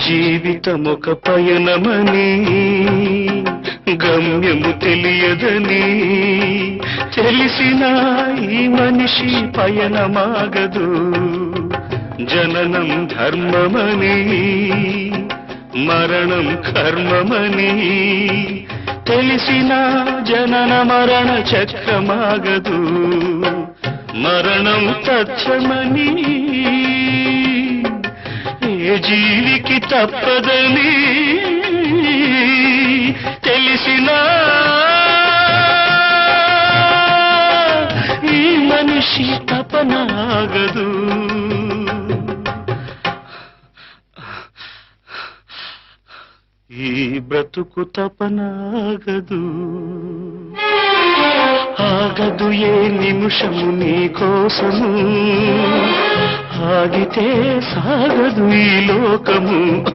జీవితమొక పయనమని గమ్యము తెలియదని తెలిసిన ఈ మనిషి పయనమాగదు. జననం ధర్మమని మరణం కర్మమని తెలిసిన జనన మరణ చక్రమాగదు. మరణం తథ్యమని ఏ జీవికి తప్పదని తెలిసిన ఈ మనిషి తపనాగదు. ఈ బ్రతుకు తపనాగదు. ఆగదు ఏ నిమిషము నీ కోసము, ఆగితే సాగదు ఈ లోకము.